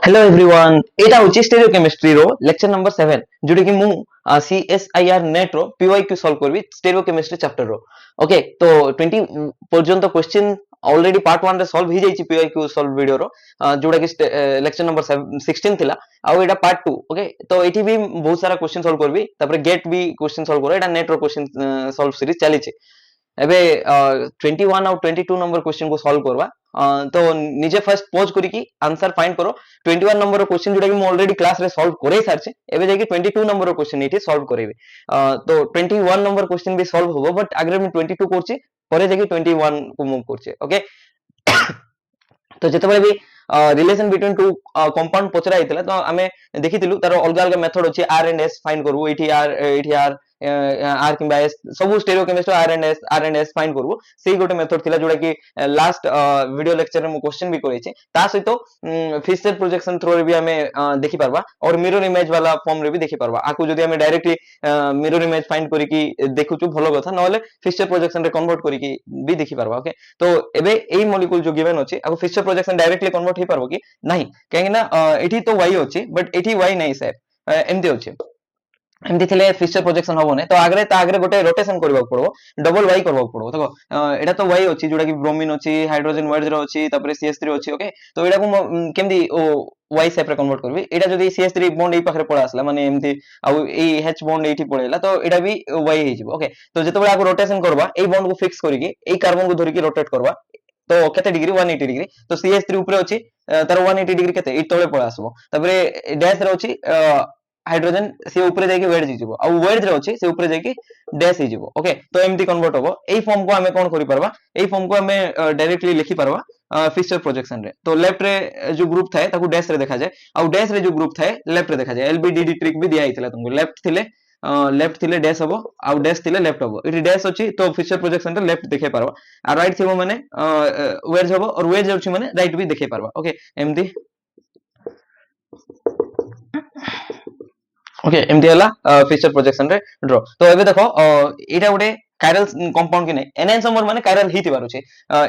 Hello everyone, एटा होची स्टेरियोकेमिस्ट्री रो lecture number 7 जोटा कि मु सीएसआईआर नेट रो पीवाईक्यू सॉल्व करबी स्टेरियोकेमिस्ट्री चैप्टर रो। ओके, तो 20 पर्यंत क्वेश्चन ऑलरेडी पार्ट 1 रे सॉल्व ही जाईची पीवाईक्यू सॉल्व वीडियो रो, जोटा कि लेक्चर नंबर 16 थिला। आ एटा पार्ट 2। ओके, तो एठी भी बहुत सारा क्वेश्चन सॉल्व करबी, तापर गेट भी क्वेश्चन सॉल्व करो। एटा नेट रो क्वेश्चन सॉल्व सीरीज चली छे। एबे 21 और 22 नंबर क्वेश्चन को सॉल्व करवा। तो निजे फर्स्ट पॉज करी की आंसर फाइंड करो। 21 नंबर क्वेश्चन जोटा कि मु ऑलरेडी क्लास रे सॉल्व करे सारछे, एबे जाके 22 नंबर क्वेश्चन एठी सॉल्व करेबे। तो 21 नंबर क्वेश्चन भी सॉल्व होबो, बट आगे मु 22 करछि, परे जाके 21 को मूव करछि। ओके, तो जेतेबेले भी रिलेशन बिटवीन टू कंपाउंड पचरा हेतिला, तो आमे देखिथिलु तार अलग अलग मेथड अछि। आर एंड एस फाइंड करबो। एठी आर आर किंबा एस सब स्टेरियोकेमिस्ट्री आर एंड एस फाइंड करबो। सेही गोटे मेथड थिला जोटा कि लास्ट वीडियो लेक्चर रे मु क्वेश्चन भी करैछि। ता सहित फिशर प्रोजेक्शन थ्रो रे भी आमे देखि परबा, और मिरर इमेज वाला फॉर्म रे भी देखि परबा। आकु जदि आमे डायरेक्टली मिरर इमेज फाइंड करी कि देखुछु भलो कथा, नहले फिशर प्रोजेक्शन रे कन्वर्ट करी कि भी देखि परबा। ओके, तो एबे एई मॉलिक्यूल जो गिवन अछि, आकु फिशर प्रोजेक्शन डायरेक्टली कन्वर्ट हे परबो कि नाही? काहे ना एठी तो y अछि, बट एठी y नाही सर, एमती अछि। एमती थिले फिशर प्रोजेक्शन होबो नै, तो आगरे गोटे रोटेशन करबा पड़बो, डबल y करबा पड़बो। देखो एटा तो y अछि जोटा कि ब्रोमीन अछि, हाइड्रोजन वेड्ज रो अछि, तापर CH3 अछि। ओके, तो एटा को केमदी ओ y शेप रे कन्वर्ट करबी। एटा जदी CH3 बॉन्ड ए पाखरे पळा आसला, माने एमती आ ए H बॉन्ड एठी पळेला, तो एटा भी y हे जिवो। ओके, तो जेतेबेला आगु रोटेशन करबा, ए बॉन्ड को फिक्स करिकि ए कार्बन को धरि कि रोटेट करबा, तो केते डिग्री 180 डिग्री। तो CH3 ऊपर अछि, तार 180 डिग्री केते ए तळे पळा आसबो। तापरे डैश रे अछि हाइड्रोजन, से ऊपर जाके वेड्ज हिजिवो, आ वेड्ज रे अछि से ऊपर जाके डैश हिजिवो। ओके, तो एमती कन्वर्ट होबो। एई फॉर्म को हमें कोन करि परबा? एई फॉर्म को हमें डायरेक्टली लिखि परबा फिशर प्रोजेक्शन रे। तो लेफ्ट रे जो ग्रुप थाए ताकू डैश रे देखा जाय, आ डैश रे जो ग्रुप थाए लेफ्ट रे देखा जाय। एलबीडीडी ट्रिक भी दिया हितला तुमको। लेफ्ट थिले डैश हबो, आ डैश थिले लेफ्ट हबो। इठी डैश अछि तो फिशर प्रोजेक्शन रे लेफ्ट देखे परबा, आ राइट थिबो माने वेड्ज हबो, और वेड्ज अछि माने राइट भी देखे परबा। ओके, एमती। ओके, एमती हला फिशर प्रोजेक्शन रे ड्रॉ। तो एबे देखो एटा गोटे कायरल कंपाउंड कि नै, एनएनसमर माने कायरल ही थिबार अछि।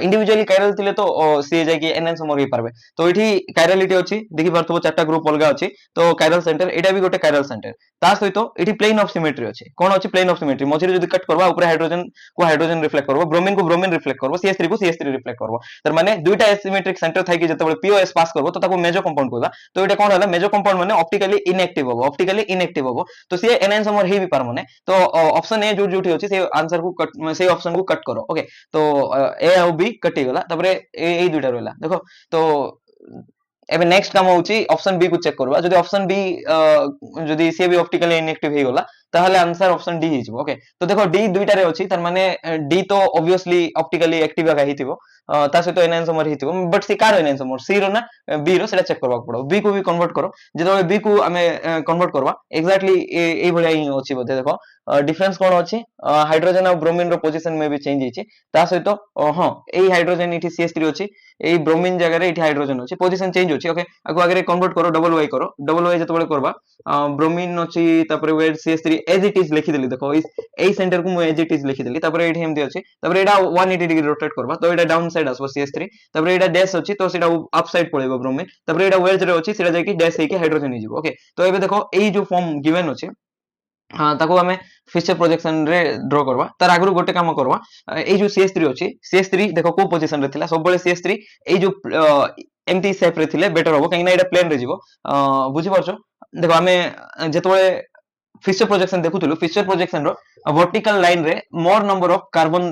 इंडिविजुअली कायरल थिले तो सी जाय कि एनएनसमर हे पारबे। तो एठी कायरलिटी अछि, देखि परथबो चारटा ग्रुप अलगा अछि। तो कायरल सेंटर एटा भी गोटे कायरल सेंटर। ता सहित एठी प्लेन ऑफ सिमेट्री अछि। कोन अछि प्लेन ऑफ सिमेट्री? मझिरे जदि कट करबा, ऊपर हाइड्रोजन को हाइड्रोजन रिफ्लेक्ट करबो, ब्रोमीन को ब्रोमीन रिफ्लेक्ट करबो, CH3 को CH3 रिफ्लेक्ट करबो। तर माने दुईटा एसिमेट्रिक सेंटर थाइ कि जतबे पीओएस पास करबो, तो ताको मेजर कंपाउंड कहबा। तो एटा कोन हला? मेजर कंपाउंड माने ऑप्टिकली इनएक्टिव हबो, ऑप्टिकली इनएक्टिव हबो। तो सी एनएनसमर हे भी पारबो नै। तो ऑप्शन ए जो जोठी अछि से आंसर को कट, से ऑप्शन को कट करो। ओके, तो ए और बी कटि गला, तापरे ए दुईटा रहला। देखो, तो एबे नेक्स्ट काम होउची ऑप्शन बी को चेक करबा। जदि ऑप्शन बी जदि से भी ऑप्टिकली इनएक्टिव हे गला, ताहले आंसर ऑप्शन डी हे जिवो। ओके, तो देखो डी दुईटा रे अछि, तार माने डी तो ऑब्वियसली ऑप्टिकली एक्टिव आगा हिथिबो, ता सहित एनएनसमर हिथिबो। बट से कार एनएनसमर? सी रो ना बी रो? सेटा चेक करबा पड़ो। बी को भी कन्वर्ट करो। जेतबे बी को हमें कन्वर्ट करबा, एक्जेक्टली ए भलिया ही अछि बोधे। देखो डिफरेंस कोन अछि? हाइड्रोजन और ब्रोमीन रो पोजीशन में भी चेंज हिची। ता सहित हां, ए हाइड्रोजन इठी CH3 अछि, ए ब्रोमीन जगह रे इठी हाइड्रोजन अछि, पोजीशन चेंज अछि। ओके, आगु आगे कन्वर्ट करो, डबल वाई करो। डबल वाई जेतबे करबा, ब्रोमीन अछि, तापर वेड CH3 एज इट इज लिखि देली। देखो ए सेंटर को मु एज इट इज लिखि देली। तापर एठी एमदी अछि, तापर एडा 180 डिग्री रोटेट करबा, तो एडा डाउन साइड आसबो CH3। तापर एडा डैश अछि, तो सेडा अप साइड पळेबो ब्रोमीन। तापर एडा वेज रे अछि, सेडा जाकी डैश हेकी हाइड्रोजन हे जिवो। ओके, तो एबे देखो एई जो फॉर्म गिवन अछि, हाँ ताको हमें फिशर प्रोजेक्शन रे ड्रॉ करबा। तार आगु गोटे काम करबा, ए जो CH3 अछि, CH3 देखो को पोजीशन रे थिला? सब बेले CH3 ए जो एमटी शेप रे थिले बेटर होबो, काहे ना एटा प्लेन रे जिवो। बुझि परछो? देखो हमें जेतबे फिशर प्रोजेक्शन देखुथुलु, फिशर प्रोजेक्शन रो वर्टिकल लाइन रे मोर नंबर ऑफ कार्बन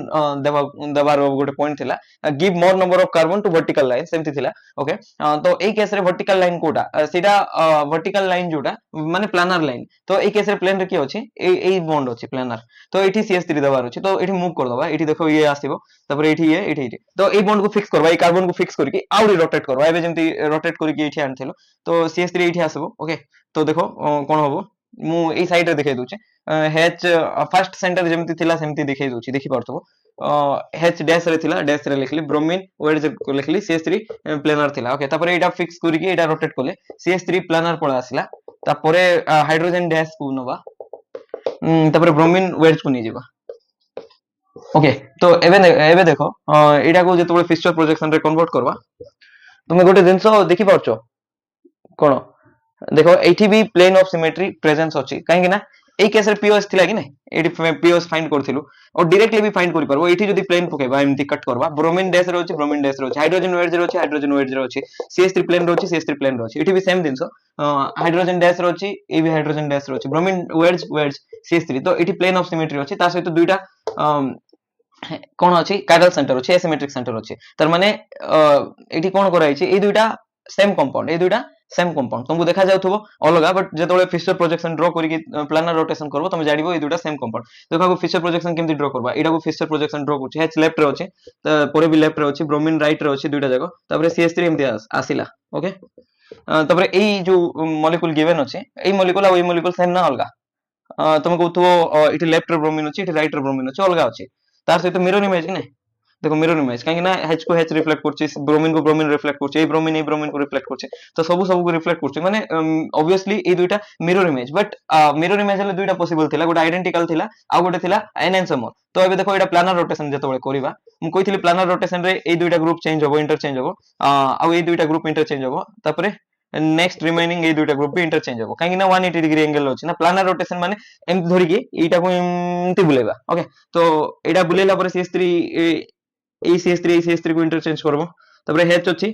देबार गोटे पॉइंट थिला। Give more number of carbon to vertical line, सेमति थिला। ओके, तो एई केस रे वर्टिकल लाइन कोटा? सेटा वर्टिकल लाइन जोटा माने प्लानर लाइन। तो एई केस रे प्लेन रे की अछि? एई बॉन्ड अछि प्लानर। तो एठी CH3 देबार अछि, तो एठी मूव कर दबा। एठी देखो ये आसीबो, तापर एठी ये, एठी एठी। तो एई बॉन्ड को फिक्स करबा, एई कार्बन को फिक्स करके आउरी रोटेट करबा। एबे जेमति रोटेट करके एठी आनथिलो, तो CH3 एठी आसीबो। ओके, तो देखो कोन होबो, मु एई साइड रे देखाइ दोचे। H फर्स्ट सेंटर जेमति थिला सेमति देखाइ दोची, देखि परथबो। H डैश रे थिला, डैश रे लिखली। ब्रोमीन वेड्ज को लिखली। CH3 प्लेनर थिला। ओके, तापर एटा फिक्स करके एटा रोटेट करले, CH3 प्लेनर पळा आसिला। तापरे हाइड्रोजन डैश को नबा, तापरे ब्रोमीन वेड्ज को नि जेबा। ओके, तो एबे देखो एटा को जेतबे फिशर प्रोजेक्शन रे कन्वर्ट करबा, तुमे गोटे जिंसो देखि परछो, कोन देखो एठी भी प्लेन ऑफ सिमेट्री प्रेजेंस अछि काहे ना एई केस रे पीओएस थिला कि नै एठी पीओएस फाइंड करथिलु और डायरेक्टली भी फाइंड करि परबो एठी जदी प्लेन पकेबा एमती कट करबा ब्रोमीन डैश रे अछि ब्रोमीन डैश रे अछि हाइड्रोजन वेज रे अछि हाइड्रोजन वेज रे अछि सीएच3 प्लेन रे अछि सीएच3 प्लेन रे अछि एठी भी सेम दिनसो हाइड्रोजन डैश रे अछि ए भी हाइड्रोजन डैश रे अछि ब्रोमीन वेज वेज सीएच3 तो एठी प्लेन ऑफ सिमेट्री अछि ता सहित दुईटा कोन अछि काइरल सेंटर अछि एसिमेट्रिक सेंटर अछि तर माने एठी कोन कराई छि ए दुईटा सेम कंपाउंड ए दुईटा सेम कंपाउंड तुमको देखा जाउथबो अलगा बट जेतोले फिशर प्रोजेक्शन ड्रा करिक प्लानर रोटेशन करबो तुम जानिबो ए दुईटा सेम कंपाउंड देखो फिशर प्रोजेक्शन केमति ड्रा करबा एटा को फिशर प्रोजेक्शन ड्रा करछि एच लेफ्ट रे अछि त परे भी लेफ्ट रे अछि ब्रोमीन राइट रे अछि दुईटा जाको तापर सीएच3 एमति आसिला ओके तापर एई जो मॉलिक्यूल गिवन अछि एई मॉलिक्यूल आ एई मॉलिक्यूल सेम ना अलगा तुम कहथबो इठी लेफ्ट रे ब्रोमीन अछि इठी राइट रे ब्रोमीन अछि अलगा अछि तार सहित मिरर इमेज कि नै देखो मिरर इमेज काहे ना H को H रिफ्लेक्ट करछि ब्रोमीन को ब्रोमीन रिफ्लेक्ट करछि ए ब्रोमीन को रिफ्लेक्ट करछि तो सब को रिफ्लेक्ट करछि माने ऑब्वियसली ए दुईटा mirror image but mirror image हले दुईटा पॉसिबल थिला गोटे आइडेंटिकल थिला आ गोटे थिला एनएनसोमर तो एबे देखो एटा प्लानर रोटेशन जेतबेले करिबा मु कहितली प्लानर रोटेशन रे ए दुईटा ग्रुप चेंज होबो इंटरचेंज होबो आ ए दुईटा ग्रुप इंटरचेंज होबो तापरे नेक्स्ट रिमेनिंग ए दुईटा ग्रुप भी इंटरचेंज होबो काहे ना 180 डिग्री एंगल अछि ना प्लानर रोटेशन माने एमति धरि कि एटा को एमति बुलेबा ओके तो एटा बुलेला पर CS3 ए सीएच3 को इंटरचेंज करबो तबरे H अछि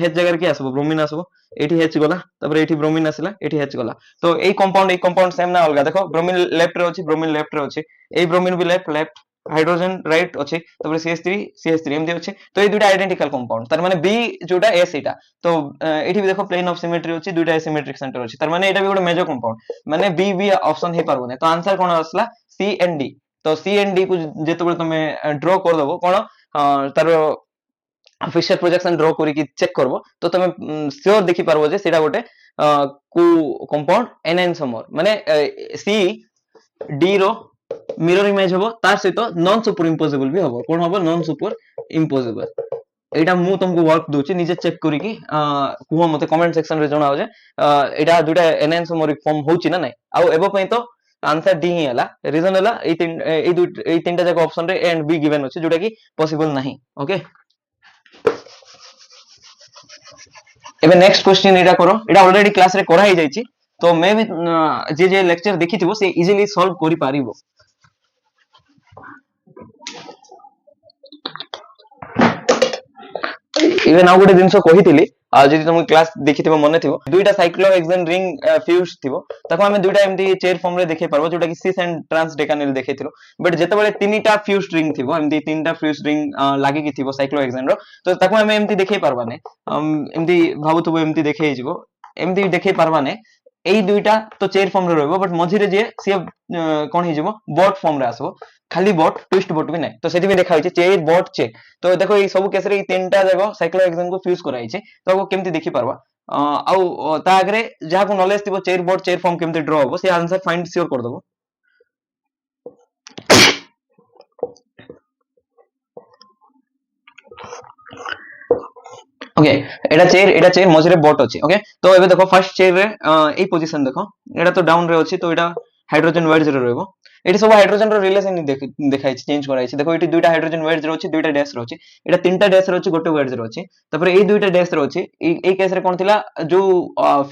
H जगह के आसबो ब्रोमीन आसबो एठी H गला तबरे एठी ब्रोमीन आसिला एठी H गला तो ए कंपाउंड सेम ना अलगा देखो ब्रोमीन लेफ्ट रे अछि ब्रोमीन लेफ्ट रे अछि ए ब्रोमीन भी लेफ्ट लेफ्ट हाइड्रोजन राइट अछि तबरे CH3 एमति अछि तो ए दुटा आइडेंटिकल कंपाउंड तार माने B जोटा S एटा तो एठी भी देखो प्लेन ऑफ सिमेट्री अछि दुटा एसिमेट्रिक सेंटर अछि तार माने एटा भी गोटे मेजर कंपाउंड माने B ऑप्शन हे पारबो नै तो आंसर कोन आसला C एंड D तो C एंड D को जेतबे तमे ड्रा कर देबो कोन तार फिशर प्रोजेक्शन ड्रा करी कि चेक करबो तो तमे श्योर देखि पारबो जे सेटा गोटे को कंपाउंड एनएनसोमर माने सी डी रो मिरर इमेज होबो तार सहित नॉन सुपर इम्पोसिबल भी होबो कोन होबो नॉन सुपर इम्पोसिबल एटा मु तुमको वर्क दोछि निजे चेक करी कि कुहो मते कमेंट सेक्शन रे जणाओ जे एटा दुटा एनएनसोमर फॉर्म होछि ना नै आ एबो पई तो आंसर डी ही हला रीजन हला ए तीनटा जगह ऑप्शन रे ए एंड बी गिवन अछि जोटा कि पॉसिबल नाही ओके एबे नेक्स्ट क्वेश्चन एटा करो एटा ऑलरेडी क्लास रे करा ही जाईची तो मैं भी जे जे लेक्चर देखिथिबो से इजीली सॉल्व करि पारिबो इवन आउ गोटे जिंस कहिथिली जदि तुम क्लास देखिथिबो मने थिबो दुईटा साइक्लोहेक्सेन रिंग फ्यूज थिबो ताको हमें दुईटा एमती चेयर फॉर्म रे देखे पारबो जोटा कि सिस एंड ट्रांस डेकानिल देखैथिलो बट जेतेबेले तीनटा फ्यूज रिंग थिबो एमती तीनटा फ्यूज रिंग लागि कि थिबो साइक्लोहेक्सेन रो तो ताको हमें एमती देखे पारबा नै एमती भाबुथबो एमती देखे हिजबो एमती देखे पारबा नै एई दुईटा तो चेयर फॉर्म रे रहबो बट मझिरे जे से कोन हिजबो बॉट फॉर्म रे आसबो खाली बॉट ट्विस्ट बॉट भी नै तो सेति में देखा होइछे चेयर बॉट चे तो देखो ए सब केस रे तीनटा जगह साइक्लोहेक्सेन को फ्यूज कराइछे तो को केमती देखि पारबा आउ ता आगरे जहा को नॉलेज थिबो चेयर बॉट चेयर फॉर्म केमती ड्रा होबो से आंसर फाइंड श्योर कर दबो ओके एटा चेयर मझिरे बॉट अछि ओके तो एबे देखो फर्स्ट चेयर रे ए पोजीशन देखो एटा तो डाउन रे अछि तो एटा हाइड्रोजन वेज रे रहबो एटी सब हाइड्रोजन रो रिलेशन देखाइ चेंज कराइ छै देखो एटी दुईटा हाइड्रोजन वेज रे अछि दुईटा डैश रे अछि एटा तीनटा डैश रे अछि गोटे वेज रे अछि तापर ए दुईटा डैश रे अछि ए केस रे कोन थिला जो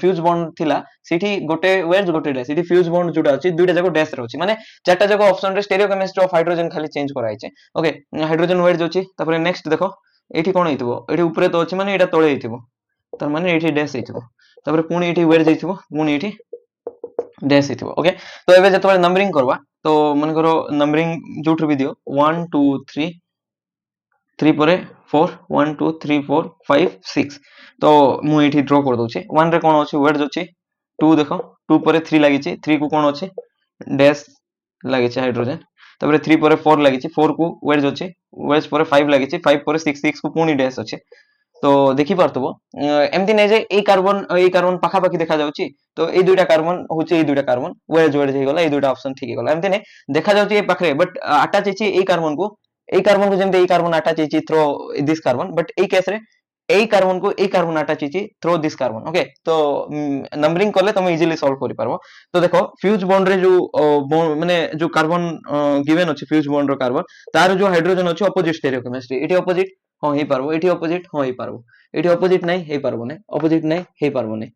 फ्यूज बॉन्ड थिला सेठी गोटे वेज गोटे डैश एटी फ्यूज बॉन्ड जोटा अछि दुईटा जको डैश रे अछि माने चारटा जको ऑप्शन रे स्टीरियोकेमिस्ट्री ऑफ हाइड्रोजन खाली चेंज कराइ छै ओके हाइड्रोजन वेज अछि तापर नेक्स्ट देखो एठी कोन हेतिबो एठी ऊपरे तो अछि माने एटा तळे हेतिबो तार माने एठी डैश हेतिबो तापर पुनी एठी वेज हेतिबो पुनी एठी डैश हेतिबो ओके तो एबे जतबे नंबरिंग करबा तो मन करो नंबरिंग जोठ भी दियो 1 2 3 3 परे 4 1 2 3 4 5 6 तो मु एठी ड्रा कर दोछि 1 रे कोन अछि वेज अछि 2 देखो 2 परे 3 लागि छि 3 को कोन अछि डैश लागि छि हाइड्रोजन तबरे 3 परे 4 लागि छि 4 को वेज अछि वेज परे 5 लागि छि 5 परे 6 6 को पुनी डैश अछि तो देखि पारतबो एमती नै जे ए कार्बन पाखा पाखी देखा जाउची तो ए दुईटा कार्बन होचे ए दुईटा कार्बन वेज वेज हे गला ए दुईटा ऑप्शन ठीक हे गला एमती नै देखा जाउची ए पाखरे बट अटैच हेची ए कार्बन को जेमते ए कार्बन अटैच हेची थ्रो दिस कार्बन बट ए केस रे ए कार्बन अटैच हेची थ्रो दिस कार्बन ओके तो नंबरिंग करले तुम इजीली सॉल्व करि पारबो तो देखो फ्यूज बॉन्ड रे जो माने जो कार्बन गिवन अछि फ्यूज बॉन्ड रो कार्बन तार जो हाइड्रोजन अछि अपोजिट स्टीरियोकेमिस्ट्री एटी अपोजिट हाँ हे पारबो एटी अपोजिट हाँ हे पारबो एटी अपोजिट नै हे पारबो नै अपोजिट नै हे पारबो नै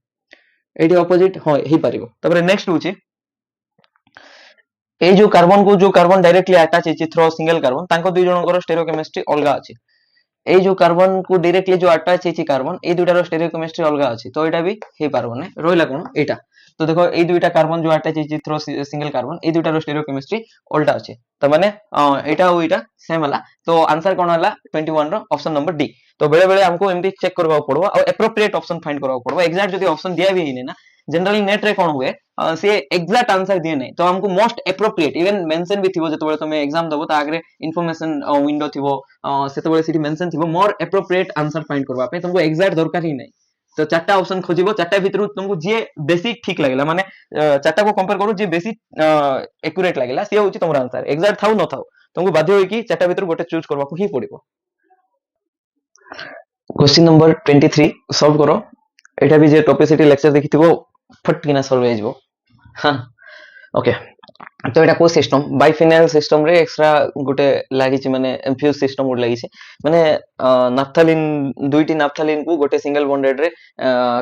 एठी ऑपोजिट हो पारिबो। तापर नेक्स्ट होची ए जो कार्बन डायरेक्टली अटैच हेछि थ्रू सिंगल कार्बन तांको दुई जनकर स्टेरियोकेमिस्ट्री अलगा अछि। ए जो कार्बन को डायरेक्टली जो अटैच हेछि कार्बन ए दुइटार स्टेरियोकेमिस्ट्री अलगा अछि तो एटा भी हे पारबो नै रोइला कोन एटा। तो देखो ए दुइटा कार्बन जो अटैच हेछि थ्रू सिंगल कार्बन ए दुइटार स्टेरियोकेमिस्ट्री उल्टा अछि तो माने एटा और एटा सेम हला। तो आंसर कोन हला 21 रो ऑप्शन नंबर डी। तो बेले बेले हमको एमडी चेक करबा पड़बो और एप्रोप्रिएट ऑप्शन फाइंड करबा पड़बो। एग्जैक्ट जदी ऑप्शन दिया भी हिने ना जनरली नेट रे कोन हुए से एग्जैक्ट आंसर दिए नै तो हमको मोस्ट एप्रोप्रिएट इवन मेंशन भी थिबो जतो बेले तुमे एग्जाम दबो ता आगरे इन्फॉर्मेशन विंडो थिबो सेतो बेले सिटी मेंशन थिबो मोर एप्रोप्रिएट आंसर फाइंड करबा पे तुमको एग्जैक्ट दरकार ही नै। तो चारटा ऑप्शन खोजिबो चारटा भितरु तुमको जे बेसिक ठीक लागला माने चारटा को कंपेयर करू जे बेसिक एक्यूरेट लागला से होची तमरा आंसर एग्जैक्ट थाउ न थाउ तुमको बाध्य होई कि चारटा भितरु गोटे चूज करबा को ही पड़िबो। क्वेश्चन नंबर 23 सॉल्व करो। एटा भी जे टॉपिसिटी लेक्चर देखिथिबो फट किना सॉल्व हो जिवो। हां ओके तो एटा को सिस्टम बाइफिनाइल सिस्टम रे एक्स्ट्रा गोटे लागि छि माने फ्यूज सिस्टम गोटे लागि छि माने नाफ्थालिन दुईटी नाफ्थालिन को गोटे सिंगल बॉन्डेड रे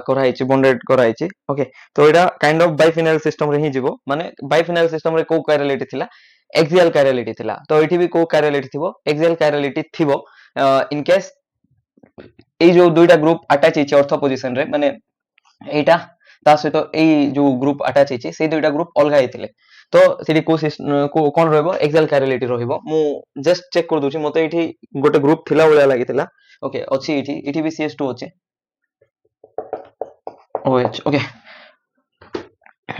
कराई छि बॉन्डेड कराई छि। ओके तो एटा काइंड ऑफ बाइफिनाइल सिस्टम रे ही जिवो माने बाइफिनाइल सिस्टम रे को कायरलिटी थिला एक्सियल कायरलिटी थिला तो एठी भी को कायरलिटी थिबो एक्सियल कायरलिटी थिबो इन केस ए जो दुईटा ग्रुप अटैच हिचे ऑर्थो पोजीशन रे माने एटा ता सहित ए जो ग्रुप अटैच हिचे से दुईटा ग्रुप अलगा हिथिले तो सेठी को कोन रहबो एक्सियल कायरलिटी रहबो। मु जस्ट चेक कर दोछि मते एठी गोटे ग्रुप थिला ओला लागिथिला। ओके अछि एठी भी CS2 अछि OH। ओके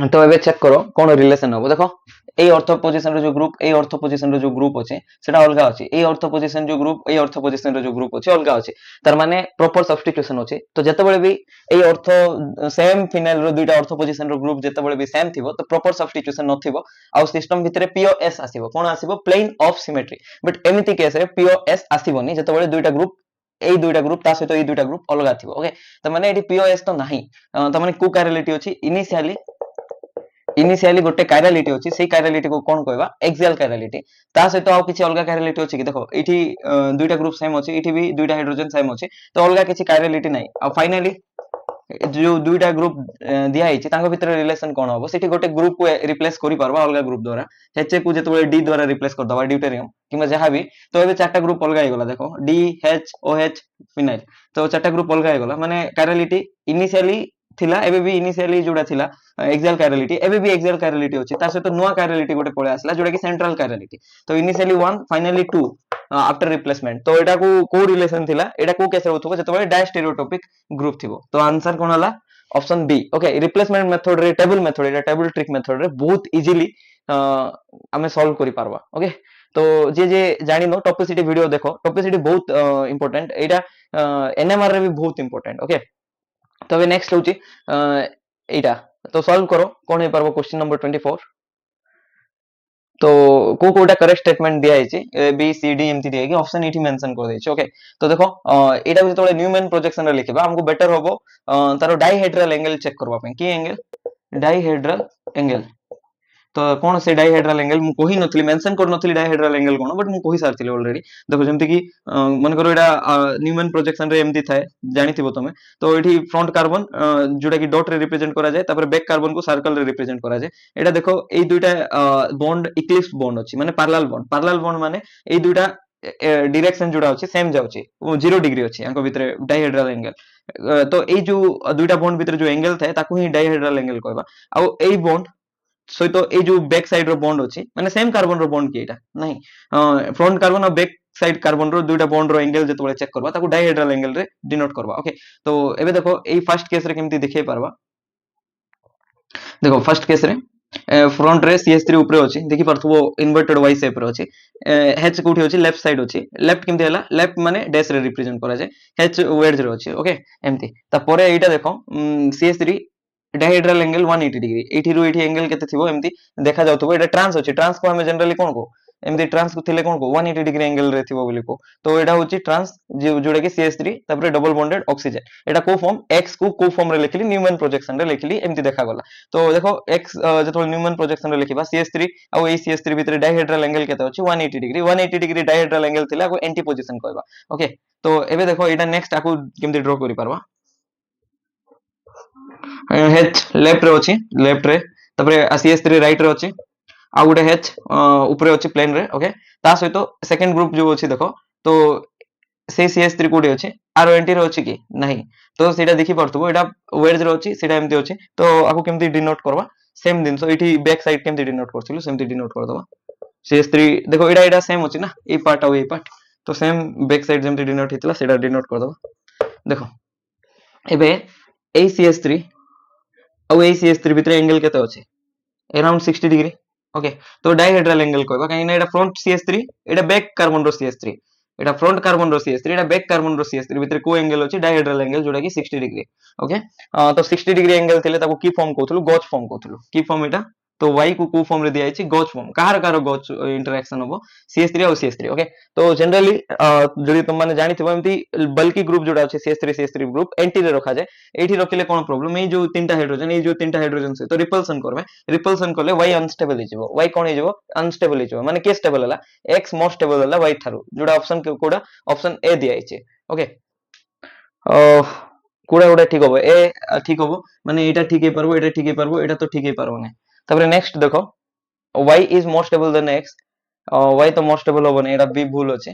तो एबे चेक करो कोन रिलेशन हो देखो ए ऑर्थो पोजीशन रे जो ग्रुप ए ऑर्थो पोजीशन रे जो ग्रुप अछि सेटा अलगा अछि ए ऑर्थो पोजीशन जो ग्रुप ए ऑर्थो पोजीशन रे जो ग्रुप अछि अलगा अछि तार माने प्रॉपर सब्स्टिट्यूशन अछि। तो जते बेले भी ए ऑर्थो सेम फिनाइल रो दुईटा ऑर्थो पोजीशन रो ग्रुप जते बेले भी सेम थिबो तो प्रॉपर सब्स्टिट्यूशन नथिबो आ सिस्टम भितरे POS आसीबो कोन आसीबो प्लेन ऑफ सिमेट्री। बट एमिति केस रे POS आसीबोनी जते बेले दुईटा ग्रुप ए दुईटा ग्रुप ता सहित ए दुईटा ग्रुप अलगा थिबो। ओके त माने एठी POS तो नाही त माने को कायरलिटी अछि इनिशियली गोटे कायरलिटी अछि सेही कायरलिटी को कोन कहबा एक्सियल कायरलिटी ता सहित आ किछि अलगा कायरलिटी अछि कि देखो एठी दुईटा ग्रुप सेम अछि एठी भी दुईटा हाइड्रोजन सेम अछि तो अलगा किछि कायरलिटी नै आ फाइनली जो दुईटा ग्रुप दिया हिची तांको भितर रिलेशन कोन होबो सेठी गोटे ग्रुप को रिप्लेस करि परबा अलगा ग्रुप द्वारा एच को जते बेले डी द्वारा रिप्लेस कर दबा ड्यूटेरियम किबा जहां भी तो एबे चारटा ग्रुप अलगा हो गला देखो DHOH फिनाइल तो चारटा ग्रुप अलगा हो गला माने कायरलिटी इनिशियली थिला एबे भी इनिशियली जोडा थिला एक्सियल कायरलिटी एबे भी एक्सियल कायरलिटी अछि तार सहित नुवा कायरलिटी गोटे पळे आसला जोडा कि सेंट्रल कायरलिटी तो इनिशियली 1 फाइनली 2 आफ्टर रिप्लेसमेंट तो एटा को रिलेशन थिला एटा को केसे होथबो जते बेले डायस्टेरियोटॉपिक ग्रुप थिबो तो आंसर कोन हला option B. Okay replacement method रे टेबल मेथड एटा टेबल ट्रिक मेथड रे बहुत इजीली हमें सॉल्व करि पारबा। ओके तो जे जानि नो टॉपिसिटी वीडियो देखो टॉपिसिटी बहुत इंपोर्टेंट एटा NMR रे भी बहुत इंपोर्टेंट। ओके तो अबे नेक्स्ट होची एटा तो सॉल्व करो कोन हे परबो क्वेश्चन नंबर 24 तो कोटा करेक्ट स्टेटमेंट दिया हिची ए बी सी डी एमती दिया कि ऑप्शन एठी मेंशन कर देछि। ओके तो देखो एटा भी तोले न्यूमैन प्रोजेक्शन रे लिखबा हमको बेटर होबो तारो डाइहेड्रल एंगल चेक करबा पे की एंगल डाइहेड्रल एंगल तो कौन से डाइहेड्रल एंगल मु कहि नथली मेंशन कर नथली डाइहेड्रल एंगल कोन बट मु कहि सारथिले ऑलरेडी देखो जेमति कि मन करो एटा न्यूमैन प्रोजेक्शन रे एमती थाए जानिथिबो तमे तो एठी फ्रंट कार्बन जोटा कि डॉट रे रिप्रेजेंट करा जाय तापर बैक कार्बन को सर्कल रे रिप्रेजेंट करा जाय एटा देखो ए दुइटा बॉन्ड इक्लिप्स बॉन्ड अछि माने पैरेलल बॉन्ड माने ए दुइटा डायरेक्शन जोड़ा अछि सेम जाउछि 0 डिग्री अछि अंको भितरे डाइहेड्रल एंगल तो ए जो दुइटा बॉन्ड भितरे जो एंगल थाए ताकू ही डाइहेड्रल एंगल कहबा आ ए बॉन्ड सहित ए जो बैक साइड रो बॉन्ड अछि माने सेम कार्बन रो बॉन्ड की एटा नहीं फ्रंट कार्बन और बैक साइड कार्बन रो दुइटा बॉन्ड रो एंगल जते बेले चेक करबा ताकू डाइहेड्रल एंगल रे डिनोट करबा। ओके तो एबे देखो ए फर्स्ट केस रे केमती देखै परबा देखो फर्स्ट केस रे फ्रंट रे CH3 ऊपर अछि देखि परथबो इन्वर्टेड Y शेप रे अछि H कोठी अछि लेफ्ट साइड अछि लेफ्ट केमती हला लेफ्ट माने डैश रे रिप्रेजेंट करा जाय H वेड्ज रे अछि। ओके एमती ता परे एटा देखो CH3 डाइहेड्रल एंगल 180 डिग्री एठी रो एठी एंगल केते थिबो एमती देखा जाउथबो एटा ट्रांस अछि ट्रांस को हमें जनरली कोन को एमती ट्रांस को थिले कोन को 180 डिग्री एंगल रे थिबो बोली को तो एटा होची ट्रांस जोडा कि CH3 तापर डबल बॉन्डेड ऑक्सीजन एटा को फॉर्म X को फॉर्म रे लिखली न्यूमैन प्रोजेक्शन रे लिखली एमती देखा गला तो देखो X जतो न्यूमैन प्रोजेक्शन रे लिखबा CH3 आ ए CH3 भितरे डाइहेड्रल एंगल केते अछि 180 डिग्री डाइहेड्रल एंगल थिला को एंटी पोजीशन कहबा। ओके तो एबे देखो एटा नेक्स्ट आकू केमती ड्रा करि परबा H लेफ्ट रे अछि, लेफ्ट रे तापर CH3 राइट रे अछि आ गोटे H ऊपर अछि प्लेन रे ओके ता सहित सेकंड ग्रुप जो अछि देखो तो से CH3 कोडी अछि आर एंटी रे अछि कि नहीं तो सेटा देखि परथबो एटा वेज रे अछि सेटा एमती अछि तो आको केमती डिनोट करबा सेम दिन सो इठी बैक साइड केमती डिनोट करथिलु सेमती डिनोट कर दबा CH3 देखो एटा सेम अछि ना ए पार्ट आ ए पार्ट तो सेम बैक साइड जेमती डिनोट हितला सेटा डिनोट कर दबा देखो एबे ACH3 और ACH3 भितर एंगल केते अछि अराउंड 60 डिग्री ओके तो डाइहेड्रल एंगल कहबा काहे ना एटा फ्रंट CH3 एटा बैक कार्बन रो CH3 एटा फ्रंट कार्बन रो CH3 एटा बैक कार्बन रो CH3 भितर को एंगल अछि डाइहेड्रल एंगल जोटा कि 60 डिग्री ओके तो 60 डिग्री एंगल थिले ताको की फॉर्म कहथुलु गॉच फॉर्म कहथुलु की फॉर्म एटा तो y को फॉर्म रे दिया आइछि गॉच फॉर्म कहार कहार गॉच इंटरेक्शन होबो CH3 और CH3 ओके तो जनरली जदि तुम माने जानिथिबो एमती बल्कि ग्रुप जोडा अछि CH3 ग्रुप एंटी रे रखा जाय एठी रखिले कोन प्रॉब्लम ए जो तीनटा हाइड्रोजन ए जो तीनटा हाइड्रोजन से तो रिपल्सन करबे रिपल्सन करले y अनस्टेबल हो जिवो y कोन हो जिवो अनस्टेबल हो जिवो माने के स्टेबल हला x मोर स्टेबल हला y थारु जोडा ऑप्शन कोडा ऑप्शन ए दिया आइछि ओके कोडा कोडा ठीक होबो ए ठीक होबो माने एटा ठीक हे परबो एटा ठीक हे परबो एटा तो ठीक हे परबो नै तबरे नेक्स्ट देखो y is more stable than x y तो मोर स्टेबल होबो नै एटा b भूल अछि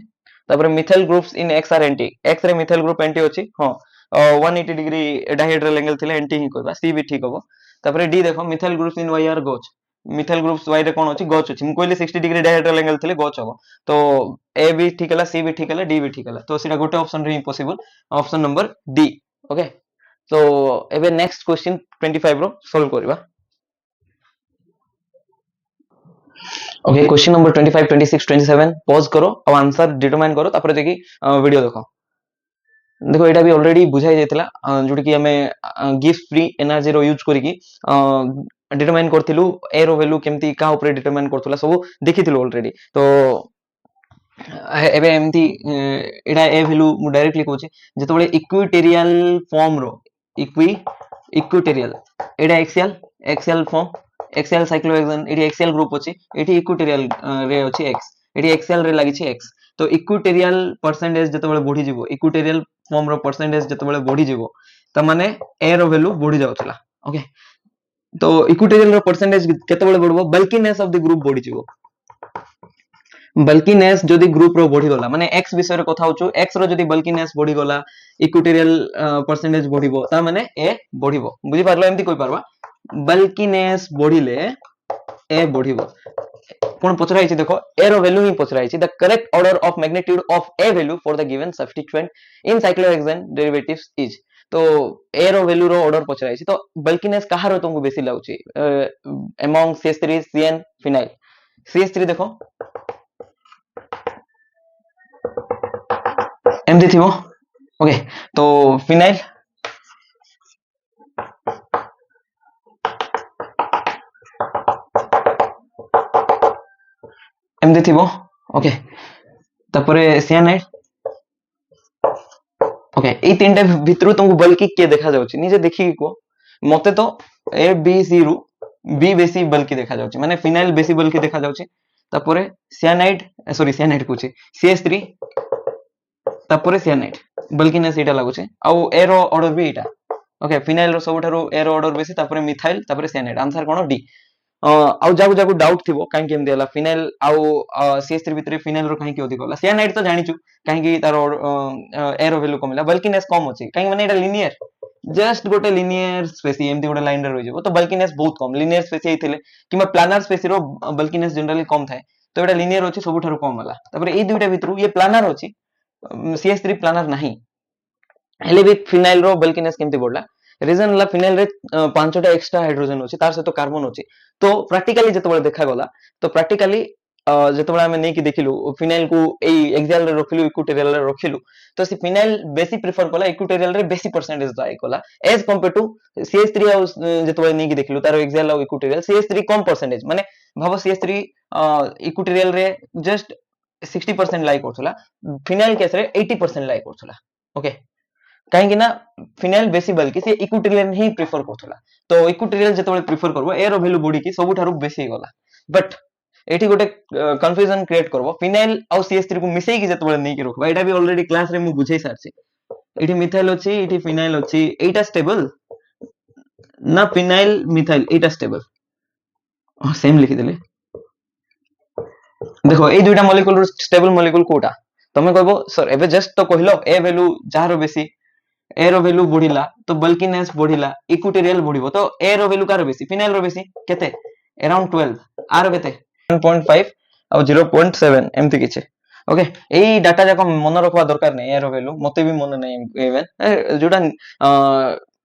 तबरे methyl groups in x are anti x रे मिथाइल ग्रुप एंटी अछि हां 180 डिग्री डाइहेड्रल एंगल थिले एंटी ही कहबा c भी ठीक होबो तबरे d देखो methyl groups in y are gauche methyl groups y रे कोन अछि गॉच अछि हम कहले 60 डिग्री डाइहेड्रल एंगल थिले गॉच होबो तो a भी ठीक हला c भी ठीक हला d भी ठीक हला तो सेटा गोटे ऑप्शन रे impossible option number d okay तो एबे नेक्स्ट क्वेश्चन 25 रो सॉल्व करबा ओके क्वेश्चन नंबर 25 26 27 पॉज करो और आंसर डिटरमाइन करो तापर देखि वीडियो देखो देखो एटा भी ऑलरेडी बुझाई जायतला जोटी कि हमें गिफ्ट फ्री एनर्जी रो यूज करी कि डिटरमाइन करथिलु ए रो वैल्यू केमती का ऊपर डिटरमाइन करथुला सब देखिथिलु ऑलरेडी तो एबे एमती एटा ए वैल्यू मु डायरेक्टली कहूची जेतबेले इक्विटोरियल फॉर्म रो इक्विटोरियल एटा axial form axial cyclohexane eighty axial group अछि एटी इक्विटोरियल रे अछि x एटी एक्सियल रे लागि छि x तो इक्विटोरियल परसेंटेज जेतबेले बढ़ी जिवो इक्विटोरियल फॉर्म रो परसेंटेज जेतबेले बढ़ी जिवो त माने a रो वैल्यू बढ़ी जाउतला ओके तो इक्विटोरियल रो परसेंटेज केतबेले बढ़बो बल्कीनेस ऑफ द ग्रुप बढ़ी जिवो बल्कीनेस जदि ग्रुप रो बढ़ी गला माने x विषय रे कथा होचो x रो जदि बल्कीनेस बढ़ी गला इक्विटोरियल परसेंटेज बढ़िबो ता माने a बढ़िबो बुझि पारलो एमती कोइ पारबा बल्कीनेस बढ़िले a बढ़िबो कोन पचराई छि देखो a रो वैल्यू ही पचराई छि the correct order of magnitude of a value for the given substituent in cyclohexane derivatives is तो a रो वैल्यू रो ऑर्डर पचराई छि तो बल्कीनेस कहा रो तुमको बेसी लाउछि among CH3 CN phenyl CH3 देखो एमती थिबो ओके तो फिनाइल एमती थिबो ओके तापरे सियानाइड ओके ए तीनटा भितरु तुमको बल्कि के देखा जाउछि निजे देखि को मते तो ए बी सी रु बी बेसी बल्कि देखा जाउछि माने फिनाइल बेसी बल्कि देखा जाउछि तापरे सियानाइड सॉरी सियानाइड कोछि CH3 तापरे सियानाइड बल्किनेस एटा लागुछि आ ए रो ऑर्डर भी एटा ओके फिनाइल रो सबठारो ए रो ऑर्डर बेसी तापरे मिथाइल तापरे सियानाइड आंसर कोन डी आउ जागु जागु डाउट थिबो काहे केम देला फिनाइल आउ CH3 भितरे फिनाइल रो काहे के अधिक होला सियानाइड तो जानिचु काहे कि तारो ए रो वैल्यू कमिला बल्किनेस कम अछि काहे माने एटा लिनियर जस्ट गोटे लिनियर स्पेसी एमती गोटे लाइन रे रहि जबो तो बल्किनेस बहुत कम लिनियर स्पेसी हेतिले किबा प्लानर स्पेसी रो बल्किनेस जनरली कम थाए तो एटा लिनियर अछि सबठारो कम होला तापरे ए दुइटा भितरु ये प्लानर अछि CH3 प्लानर नाही हेले भी फिनाइल रो बल्किनेस केमती बढ़ला रीजन ला फिनाइल रे पांचटा एक्स्ट्रा हाइड्रोजन अछि तार सहित कार्बन अछि तो प्रैक्टिकली जेतबेले देखा गला तो प्रैक्टिकली जेतबेले हमें नै कि देखिलु फिनाइल को एई एक्सियल रे रखिलु इक्विटोरियल रे रखिलु तो से फिनाइल बेसी प्रेफर कला इक्विटोरियल रे बेसी परसेंटेज दाई कला एज कंपेयर टू CH3 आ जेतबेले नै कि देखिलु तार एक्सियल आ इक्विटोरियल CH3 कम परसेंटेज माने भाबो CH3 इक्विटोरियल रे जस्ट 60% लाइक करथला फिनाइल केस रे 80% लाइक करथला ओके काहे कि ना फिनाइल बेसी बल्कि से इक्विटोरियल ही प्रेफर करथला तो इक्विटोरियल जेतबेले प्रेफर करबो ए रो वैल्यू बॉडी की सबठारो बेसी गला बट एठी गोटे कंफ्यूजन क्रिएट करबो फिनाइल आ CH3 को मिसई कि जेतबेले नै कि रखबा एटा भी ऑलरेडी क्लास रे मु बुझाई सारछि एठी मिथाइल अछि एठी फिनाइल अछि एटा स्टेबल ना फिनाइल मिथाइल एटा स्टेबल सेम लिखिदेले देखो ए दुईटा मॉलिक्यूल स्टेबल मॉलिक्यूल कोटा तमे कहबो सर एबे जस्ट तो कहलो ए वैल्यू जार बेसी ए रो वैल्यू बढ़िला तो बल्किनेस बढ़िला इक्विटोरियल बढ़िबो तो ए रो वैल्यू कार बेसी फिनाइल रो बेसी केते अराउंड 12 आर केते 1.5 और 0.7 एमती किछे ओके एई डाटा जाको मन रखवा दरकार नै ए रो वैल्यू मते भी मन नै इवन जोडा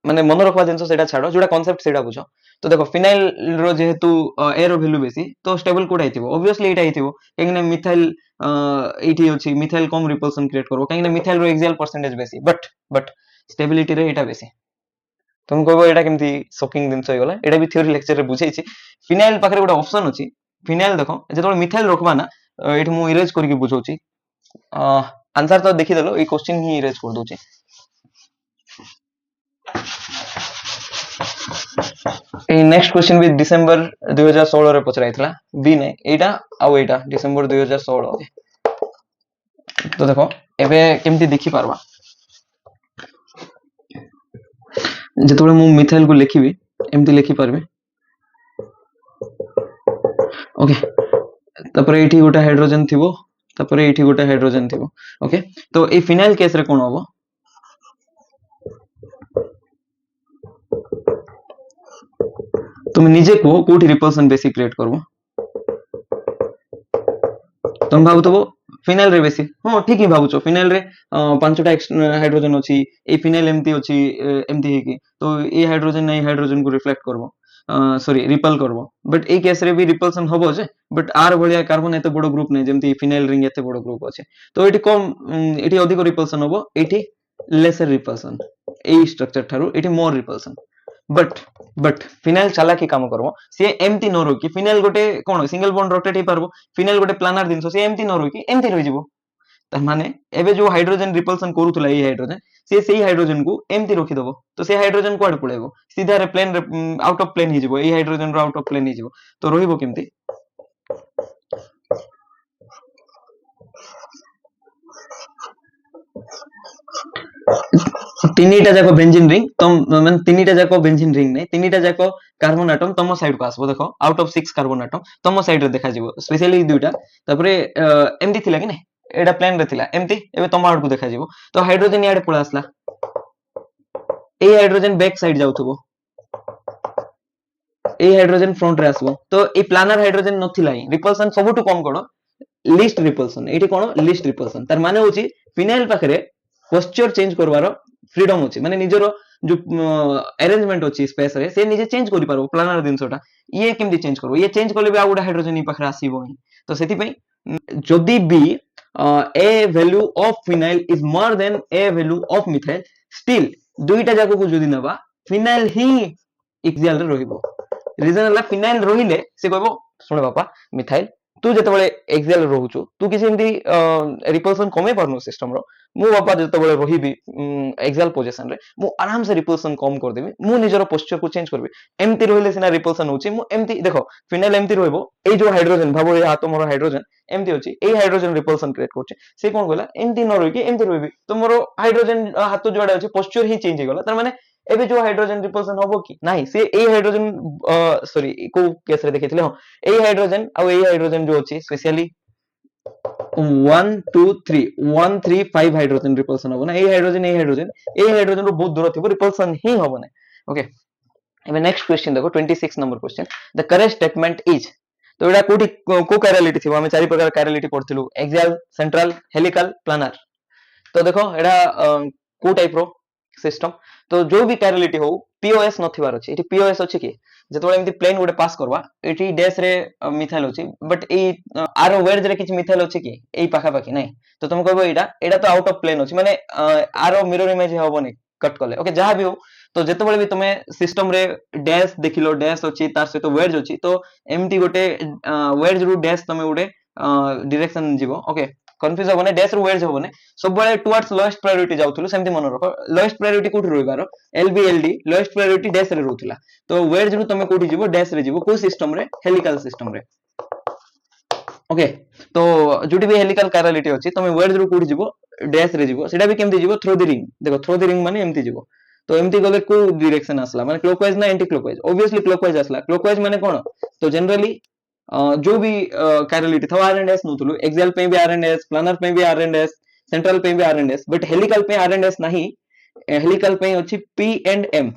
माने मन रखवा जिंस सेटा छाडो जोडा कांसेप्ट सेटा बुझो तो देखो फिनाइल रो जेहेतु ए रो वैल्यू बेसी तो स्टेबल कोडा हिथिबो ऑब्वियसली एटा हिथिबो काहेकि मिथाइल एठी अछि मिथाइल कम रिपल्सन क्रिएट करबो काहेकि मिथाइल रो एक्सियल परसेंटेज बेसी बट स्टेबिलिटी रे एटा बेसी तुम कहबो एटा केमती शॉकिंग दिन होय गला एटा भी थ्योरी लेक्चर रे बुझाई छी फिनाइल पाखरे गोटा ऑप्शन अछि फिनाइल देखो जेतोल मिथाइल रखबा ना एठी मु इरेज करके बुझौची आंसर तो देखि देलो ए क्वेश्चन ही इरेज कर दोची ए नेक्स्ट क्वेश्चन भी डिसेंबर 2016 रे पचराइतला बी ने एटा आउ एटा डिसेंबर 2016 तो देखो एबे केमती देखि पारबा जेतोले मु मिथाइल को लिखिबी एमती लिखि पारबे ओके तापरे एठी गोटा हाइड्रोजन थिबो तापरे एठी गोटा हाइड्रोजन थिबो ओके तो ए फिनाइल केस रे कोन होबो तुम निजे को कोठी रिपल्सन बेसी क्रिएट करबो तुम भाबुतबो फिनाइल रे बेसी हां ठीक ही भाबुचो फिनाइल रे पांचटा हाइड्रोजन अछि ए फिनाइल एमती अछि एमती हेकी तो ए हाइड्रोजन नै हाइड्रोजन को रिफ्लेक्ट करबो सॉरी रिपल करबो बट ए केस रे भी रिपल्सन होबो जे बट आर भलिया कार्बन एते बडो ग्रुप नै जेमती फिनाइल रिंग एते बडो ग्रुप अछि तो एठी कम एठी अधिक रिपल्सन होबो एठी लेसर रिपल्सन ए स्ट्रक्चर थारु एठी मोर रिपल्सन बट फिनाइल चालाकी काम करबो से एमती न रोकी फिनाइल गोटे कोन सिंगल बॉन्ड रोटेट हे पारबो फिनाइल गोटे प्लानर दिनसो से एमती न रोकी एमती रहि जिवो त माने एबे जो हाइड्रोजन रिपल्सन करूथला ए हाइड्रोजन से सेही हाइड्रोजन को एमती रखि दबो तो से हाइड्रोजन कोड पळेबो सीधा रे प्लेन आउट ऑफ प्लेन हि जिवो ए हाइड्रोजन रो आउट ऑफ प्लेन हि जिवो तो रहिबो केमती तीनटा जाको बेंजीन रिंग तुम माने तीनटा जाको बेंजीन रिंग नै तीनटा जाको कार्बन एटम तम साइड को आसबो देखो आउट ऑफ 6 कार्बन एटम तम साइड रे देखा जिवो स्पेशली दुइटा तापरे एमती थिला कि नै एडा प्लेन रे थिला एमती एबे तम आउट को देखा जिवो तो हाइड्रोजन याडे पळा आसला ए हाइड्रोजन बैक साइड जाउथबो ए हाइड्रोजन फ्रंट रे आसबो तो ए प्लानर हाइड्रोजन नथिला रिपल्सन सबटु कम कोन लिस्ट रिपल्सन एठी कोन लिस्ट रिपल्सन तार माने होची फिनाइल पाखरे पोस्चर चेंज करवारो फ्रीडम अछि माने निजरो जो अरेंजमेंट अछि स्पेस रे से निजे चेंज करि पारो प्लानर दिनसोटा ये केमदि चेंज करबो ये चेंज करले बे आ गोटा हाइड्रोजन इ पाखरे आसीबो तो सेति पई जदि B a value of phenyl is more than a value of methyl still दुईटा जाको को जदि नबा फिनाइल ही एक्सियल रे रहिबो रीजन हला फिनाइल रहिले से कहबो सुन बापा मिथाइल तू जेतबेले एक्सियल रहउछु तू किसी एमदी रिपल्सन कमे परनो सिस्टम रो मु बापा जेतबेले रहिबी एक्सियल पोजीशन रे मु आराम से रिपल्सन कम कर देबी मु निजरो पोस्चर को चेंज करबी एमती रहिले सिना रिपल्सन होची मु एमती देखो फिनाइल एमती रहइबो ए जो हाइड्रोजन भाबो ए हातो मोर हाइड्रोजन एमती होची ए हाइड्रोजन रिपल्सन क्रिएट करचे से कोन कहला एमती न रहि के एमती रहिबी तो मोर हाइड्रोजन हातो जोडा अछि पोस्चर ही चेंज हे गला तार माने एबे जो हाइड्रोजन रिपल्सन होबो कि नाही से ए हाइड्रोजन सॉरी को केस रे देखिथिले हो ए हाइड्रोजन आ ए हाइड्रोजन जो अछि स्पेशली 1 2 3 1 3 5 हाइड्रोजन रिपल्सन होबो ना ए हाइड्रोजन रो बहुत दूर थिबो रिपल्सन ही होबो ना ओके एबे नेक्स्ट क्वेश्चन देखो 26 number question the correct statement is तो एडा कोठी को कैरालिटी थिबो हम चारि प्रकार कैरालिटी पढथिलु एक्सियल सेंट्रल हेलिकल प्लानर तो देखो एडा को टाइप रो सिस्टम तो जो भी कैरालिटी हो पीओएस नथिबार अछि एठी पीओएस अछि कि जेतबे एमती प्लेन गोटे पास करबा एठी डैश रे मिथाइल अछि बट ए आरो वेज रे किछ मिथाइल अछि कि एई पाखा पाखी नै तो तुम कहबो एटा तो आउट ऑफ प्लेन अछि माने आरो मिरर इमेज होबोनी कट करले ओके जहां भी हो तो जेतबेले भी तुमे सिस्टम रे डैश देखिलो डैश अछि तार से तो वेज अछि तो एमती गोटे वेज रु डैश तुमे गोटे डायरेक्शन जीवो ओके कंफ्यूज होबने डैश रु वेज होबने सब बळे टुवर्ड्स लोएस्ट प्रायोरिटी जाउथुलो सेमती मन रखो लोएस्ट प्रायोरिटी कोठी रहिबारो एलबी एलडी लोएस्ट प्रायोरिटी डैश रे रहउथला तो वेज रु तुमे कोठी जीवो डैश रे जीवो को सिस्टम रे हेलिकल सिस्टम रे ओके तो जोटी भी हेलिकल कैरालिटी अछि तुमे वेज रु कोठी जीवो डैश रे जीवो सेटा भी केमती जीवो थ्रू द रिंग देखो थ्रू द रिंग माने एमती जीवो तो एमती गले को डायरेक्शन आसला माने क्लॉकवाइज ना एंटी क्लॉकवाइज ऑब्वियसली क्लॉकवाइज आसला क्लॉकवाइज माने कोन तो जनरली जो भी कायरलिटी था आर एंड एस नथुलु एक्सियल पे भी आर एंड एस प्लानर पे भी आर एंड एस सेंट्रल पे भी R and S but helical पे आर एंड एस नहीं हेलिकल पे अछि P and M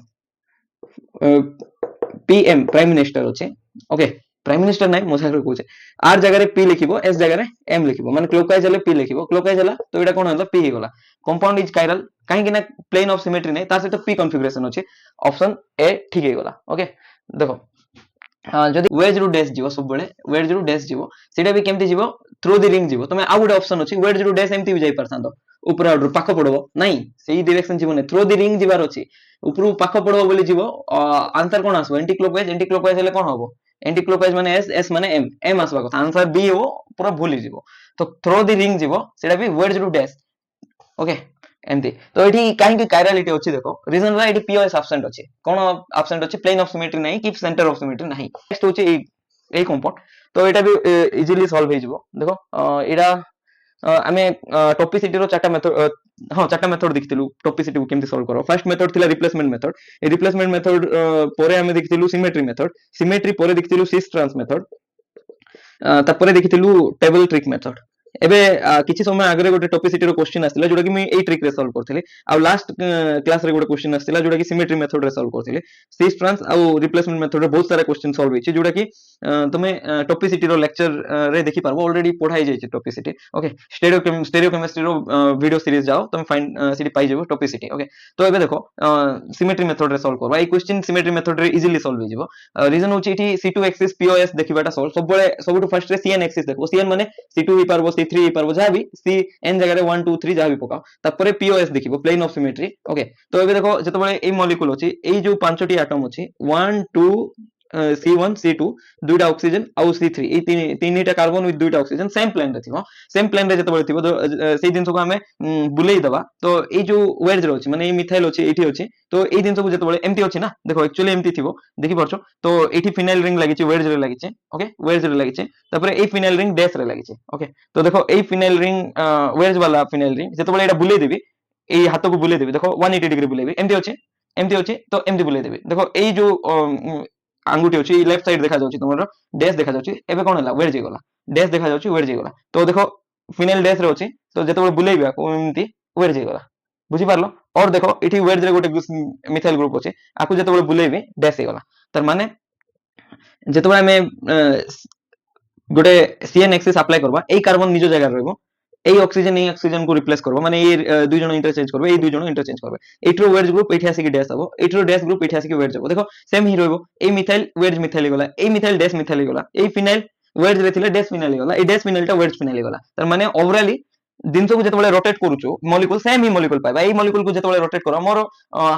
PM prime minister अछि ओके प्राइम मिनिस्टर नाही मोसा कहूचे आर जगह रे पी लिखिबो एस जगह रे एम लिखिबो माने क्लॉकवाइज हले पी लिखिबो क्लॉकवाइज हला तो एटा कोन होला पी ही गला कंपाउंड इज कायरल काहे कि ना प्लेन ऑफ सिमेट्री नहीं तार से पी कॉन्फ़िगरेशन अछि ऑप्शन ए ठीक हे गला ओके देखो हाँ जदि वेज रु डैश जीवो सब बेले वेज रु डैश जीवो सेटा भी केमती जीवो थ्रू द रिंग जीवो तमे आ गुटे ऑप्शन अछि वेज रु डैश एमती भी जाई परसांतो ऊपर आउट पाख पड़बो नहीं सेही डायरेक्शन जीवो ने थ्रू द रिंग जीवार अछि ऊपर पाख पड़बो बोली जीवो आंसर कोन आसबो एंटी क्लॉकवाइज हेले कोन हबो एंटी क्लॉकवाइज माने एस एस माने एम एम आसबा କଥା आंसर बी हो पूरा भूली जीवो तो थ्रू द रिंग जीवो सेटा भी वेज रु डैश ओके एमती तो एठी काहे कि कायरलिटी अछि देखो रीजन रा एठी पीओएस एब्सेंट अछि कोन एब्सेंट अछि प्लेन ऑफ सिमेट्री नहीं कि सेंटर ऑफ सिमेट्री नहीं नेक्स्ट होछि ए कंपाउंड तो एटा भी इजीली सॉल्व हे जिवो देखो एडा आमे टॉपिसिटी रो चारटा मेथड हां चारटा मेथड देखितिलु टॉपिसिटी को केमती सॉल्व करो फर्स्ट मेथड थिला रिप्लेसमेंट मेथड ए रिप्लेसमेंट मेथड परे आमे देखितिलु सिमेट्री परे देखितिलु सिस ट्रांस मेथड तापरे देखितिलु टेबल ट्रिक मेथड एबे किछि समय आगरे गोटे टॉपिसिटी रो क्वेश्चन आस्तिला जोडा कि मैं एई ट्रिक रे सॉल्व करथिले आ लास्ट क्लास रे गोटे क्वेश्चन आस्तिला जोडा कि सिमेट्री मेथड रे सॉल्व करथिले सिस ट्रांस आ रिप्लेसमेंट मेथड रे बहुत सारा क्वेश्चन सॉल्व होइछि जोडा कि तमे टॉपिसिटी रो लेक्चर रे देखि पारबो ऑलरेडी पढाई जाइछि टॉपिसिटी ओके स्टेरियो केमिस्ट्री रो वीडियो सीरीज जाओ तमे फाइंड सिटी पाइ जेबो टॉपिसिटी ओके तो एबे देखो सिमेट्री मेथड रे सॉल्व करबा ए क्वेश्चन सिमेट्री मेथड रे इजीली सॉल्व हो जेबो रीजन होछि एठी C2 एक्सिस POS देखिबाटा सॉल्व सबुठु फर्स्ट रे CN एक्सिस देखो CN माने C2 ही पारबो C3 ही पारबो जा भी CN जगह रे 1 2 3 जा भी पकाओ तापरे POS देखिबो प्लेन ऑफ सिमेट्री ओके तो एबे देखो जते बळे ए मॉलिक्यूल अछि ए जो पांचटी एटम अछि 1 2 C1 C2 दुईटा ऑक्सीजन आउ C3 ए तीनटा कार्बन विथ दुईटा ऑक्सीजन सेम प्लेन रे थिबो सेम प्लेन रे जते बळे थिबो सेई दिन को हमें बुलेई दबा तो ए जो वेज रो अछि माने ए मिथाइल अछि एठी अछि तो ए दिन को जते बळे एम्प्टी अछि ना देखो एक्चुअली एम्प्टी थिबो देखि परछो तो एठी फिनाइल रिंग लागि छि वेज रे लागि छि ओके वेज रे लागि छि तापरे ए फिनाइल रिंग डैश रे लागि छि ओके तो देखो ए फिनाइल रिंग वेज वाला फिनाइल रिंग जते बळे एटा बुलेई देबी ए हाथ को बुलेई देबी देखो 180 डिग्री बुलेइबी एम्प्टी अछि तो एम्प्टी बुलेई देबी देखो ए जो आंगुठी अछि लेफ्ट साइड देखा जाउछि तमरो डैश देखा जाउछि एबे कोन हला वेज गला डैश देखा जाउछि वेज गला तो देखो फिनाइल डैश रे अछि तो जते बळे बुलेइबा एम्प्टी वेज गला बुझी पारलो और देखो इठी वेज रे गोटे मिथाइल ग्रुप अछि आकु जते बळे बुलेइबी डैश गला तर माने जते बळे हमें गोटे CN एक्सिस अप्लाई करबा ए कार्बन निजो जगह रहबो ए ऑक्सीजन को रिप्लेस करबो माने ए दुई जण इंटरचेंज करबो ए दुई जण इंटरचेंज करबो एठरो वेज ग्रुप एठी आसी कि डैश हबो एठरो डैश ग्रुप एठी आसी कि वेज हबो देखो सेम ही रहबो ए मिथाइल वेज मिथाइल गला ए मिथाइल डैश मिथाइल गला ए फिनाइल वेज रे थिले डैश फिनाइल गला ए डैश फिनाइल टा वेज फिनाइल गला तर माने ओवरऑली दिन को जते बळे रोटेट करूचो मॉलिक्यूल सेम ही मॉलिक्यूल पाइबा ए मॉलिक्यूल को जते बळे रोटेट करो मोर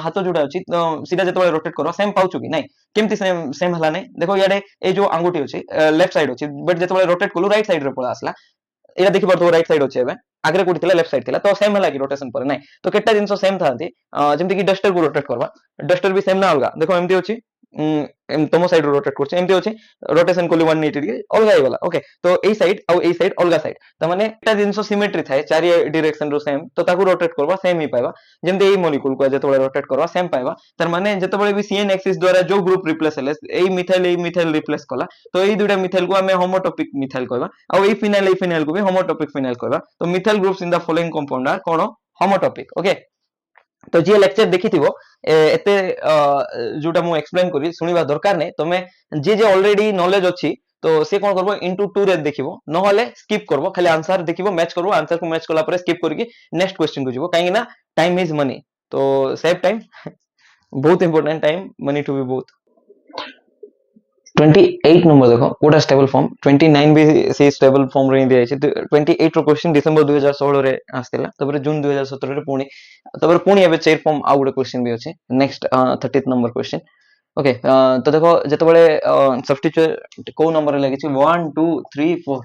हाथ जोडा अछि सीधा जते बळे रोटेट करो सेम पाउचो कि नाही केमति सेम सेम हला नै देखो याडे ए जो अंगूठी अछि लेफ्ट साइड अछि बट जते बळे रोटेट कलु राइट साइड रे पळा आसला एटा देखि परतो राइट साइड अछि एबे आगरे कोठी थिला लेफ्ट साइड थिला तो सेम हला कि रोटेशन पर नाही तो केटा जिंसो सेम थांती जेमति कि डस्टर को रोटेट करबा डस्टर भी सेम ना अलगा देखो एमति अछि तमो साइड रोटेट करछ एमति अछि रोटेशन कोली 180 डिग्री अलगा हे गला ओके तो ए साइड और ए साइड अलगा साइड त माने एटा जिंसो सिमेट्री थाए चारि डायरेक्शन रो सेम तो ताकू रोटेट करबा सेम ही पाइबा जेमति ए मॉलिक्यूल को जते बळे रोटेट करबा सेम पाइबा तर माने जते बळे भी CN एक्सिस द्वारा जो ग्रुप रिप्लेस हले ए मिथाइल रिप्लेस कला तो ए दुटा मिथाइल को हमें होमोटॉपिक मिथाइल कहबा और ए फिनाइल को भी होमोटॉपिक फिनाइल कहबा तो methyl groups in the following compound are कोन होमोटॉपिक ओके तो जे लेक्चर देखिथिबो एते जोटा मु एक्सप्लेन करी सुनिबा दरकार नै तमे जे ऑलरेडी नॉलेज अछि तो से कोन करबो इनटू 2 रे देखिबो न होले स्किप करबो खाली आंसर देखिबो मैच करबो आंसर को मैच कला परे स्किप करके नेक्स्ट क्वेश्चन को जिवो काहे ना टाइम इज मनी तो सेव टाइम बहुत important time money to be both 28 number देखो कोटा स्टेबल फॉर्म 29 भी से स्टेबल फॉर्म रे दिया छै 28 रो क्वेश्चन डिसेंबर 2016 रे आस्तेला तबरे जून 2017 रे पुणी तबरे पुणी एबे चेयर फॉर्म आ गुडे क्वेश्चन भी अछि next 30th number question okay तो देखो जते बळे सब्स्टिट्यूट को नंबर रे लागि छै 1 2 3 4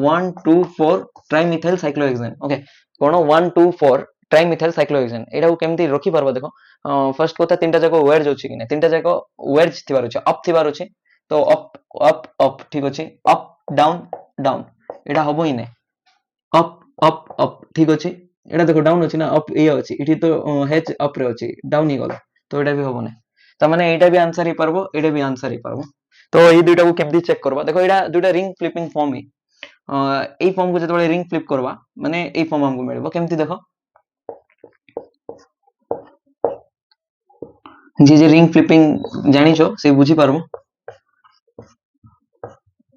1 2 4 ट्राइमिथाइल साइक्लोहेक्सेन ओके कोन 1 2 4 ट्राइमिथाइल साइक्लोहेक्सेन एटा को केमति रखि परबा देखो फर्स्ट कोता तीनटा जाको वेज अछि कि नै तीनटा जाको वेज थिबार अछि अप थिबार अछि तो अप अप अप ठीक अछि अप डाउन डाउन एटा होबो ही नै अप अप अप ठीक अछि एटा देखो डाउन अछि ना अप ये अछि इठी तो H अप रे अछि डाउन ही गला तो एटा भी होबो नै त माने एटा भी आंसर ही परबो एटा भी आंसर ही परबो तो ये दुइटा को केमदी चेक करबा देखो एटा दुइटा रिंग फ्लिपिंग फॉर्म ही एई फॉर्म को जतबे रिंग फ्लिप करबा माने एई फॉर्म हमको मिलबो केमती देखो जे रिंग फ्लिपिंग जानि छो से बुझी पारबो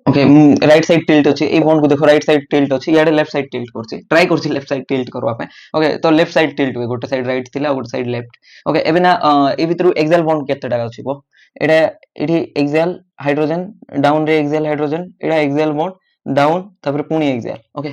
ओके राइट साइड टिल्ट अछि ए बॉन्ड को देखो राइट साइड टिल्ट अछि याडे लेफ्ट साइड टिल्ट करछि ट्राई करछि लेफ्ट साइड टिल्ट करबा पे ओके तो लेफ्ट साइड टिल्ट हुए गोटे साइड राइट थिला गोटे साइड लेफ्ट ओके एबे ना ए भितरु एक्सियल बॉन्ड केते टाका अछि बो एडा एठी एक्सियल हाइड्रोजन डाउन रे एक्सियल हाइड्रोजन एडा एक्सियल बॉन्ड डाउन तापर पुनी एक्सियल ओके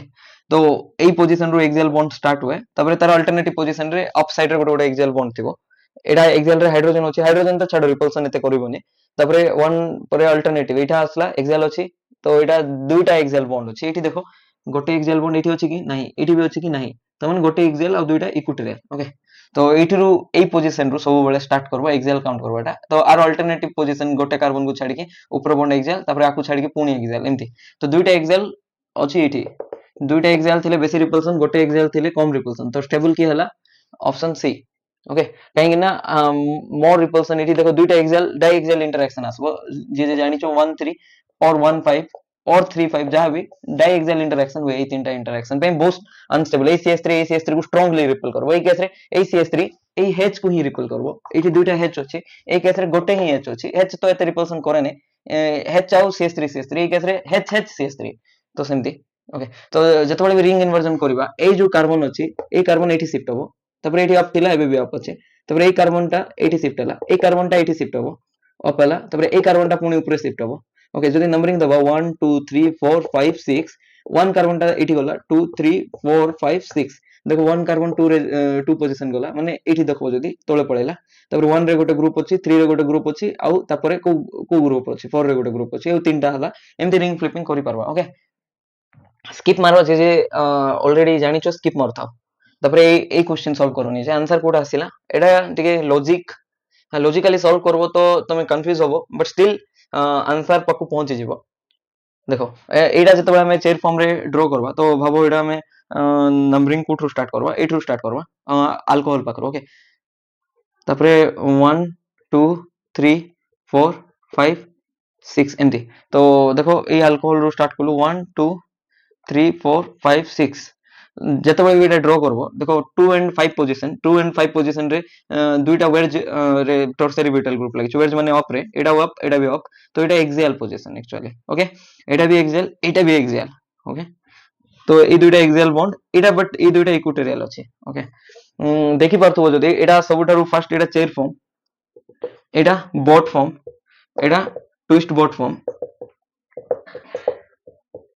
तो एई पोजीशन रो एक्सियल बॉन्ड स्टार्ट हुए तापर तार अल्टरनेटिव पोजीशन रे अप साइड रे गोटे एक्सियल बॉन्ड थिबो एडा एक्सियल रे हाइड्रोजन अछि हाइड्रोजन तो छाडो रिपल्सन एते करिवोनी तापर वन परे अल्टरनेटिव एटा आसला एक्सियल अछि तो एटा दुईटा एक्सियल बॉन्ड अछि एठी देखो गोटे एक्सियल बॉन्ड एठी अछि कि नाही एठी भी अछि कि नाही त माने गोटे एक्सियल आ दुईटा इक्विटोरियल ओके तो एठिरु एई पोजीशन रु सब बेले स्टार्ट करबो एक्सियल काउंट करबाटा तो आर अल्टरनेटिव पोजीशन गोटे कार्बन को छाडी के ऊपर बॉन्ड एक्सियल तापर आकु छाडी के पुनी एक्सियल एमती तो दुईटा एक्सियल अछि एठी दुईटा एक्सियल थिले बेसी रिपल्सन गोटे एक्सियल थिले कम रिपल्सन तो स्टेबल की हला ऑप्शन सी ओके कहीं ना मोर रिपल्सन एठी देखो दुईटा एक्सियल डाई एक्सियल इंटरेक्शन आसबो जे जानि छो 1 3 और 1 5 और 3 5 जहां भी डाई एक्सियल इंटरेक्शन हुए ए तीनटा इंटरेक्शन पे मोस्ट अनस्टेबल ACH3 को स्ट्रांगली रिपेल करबो ए केस रे ACH3 ए H को ही रिपेल करबो एठी दुईटा H अछि ए केस रे गोटे ही H अछि H तो एते रिपल्सन करे नै H आउ CH3 ए केस रे HHCH3 तो सेमती ओके तो जतबे भी रिंग इन्वर्जन करबा ए जो कार्बन अछि ए कार्बन एठी शिफ्ट होबो तापर एठी अप थिला एबे भी अप अछि तापर ए कार्बन टा एठी शिफ्ट हला ए कार्बन टा एठी शिफ्ट होबो अप हला तापर ए कार्बन टा पुनी ऊपर शिफ्ट होबो ओके जदी नंबरिंग दबा 1 2 3 4 5 6 1 कार्बन टा एठी गला 2 3 4 5 6 देखो 1 कार्बन 2 रे 2 पोजीशन गला माने एठी देखबो जदी तळे पळेला तापर 1 रे गोटे ग्रुप अछि 3 रे गोटे ग्रुप अछि आउ तापर को ग्रुप अछि 4 रे गोटे ग्रुप अछि ए तीनटा हला एमती रिंग फ्लिपिंग करि परबा ओके स्किप मारबा जे ऑलरेडी जानि छ स्किप मारथाओ तापर ए क्वेश्चन सॉल्व करनी जे आंसर कोडा आसिला एडा टिके लॉजिक लॉजिकली सॉल्व करबो तो तमे कंफ्यूज होबो बट स्टिल आंसर पाकु पहुंची जिवो देखो एडा जतबे हमें चेयर फॉर्म रे ड्रॉ करबा तो भाबो एडा हमें नंबरिंग कोठु स्टार्ट करबा एठु स्टार्ट करबा अल्कोहल पाकर ओके तापरे 1 2 3 4 5 6 एमती तो देखो ए अल्कोहल रो स्टार्ट करलु 1 2 3 4 5 6 जतबे भी एटा ड्रॉ करबो देखो 2 एंड 5 पोजीशन रे दुईटा वेज रे टर्शियरी ब्यूटाइल ग्रुप लागि वेज माने अप रे एटा भी अप तो एटा एक्सियल पोजीशन एक्चुअली ओके एटा भी एक्सियल ओके तो ए दुईटा एक्सियल बॉन्ड एटा बट ए दुईटा इक्विटोरियल अछि ओके देखि पारथबो जदी एटा सबुटारु फर्स्ट एटा चेयर फॉर्म एटा बोट फॉर्म एटा ट्विस्ट बोट फॉर्म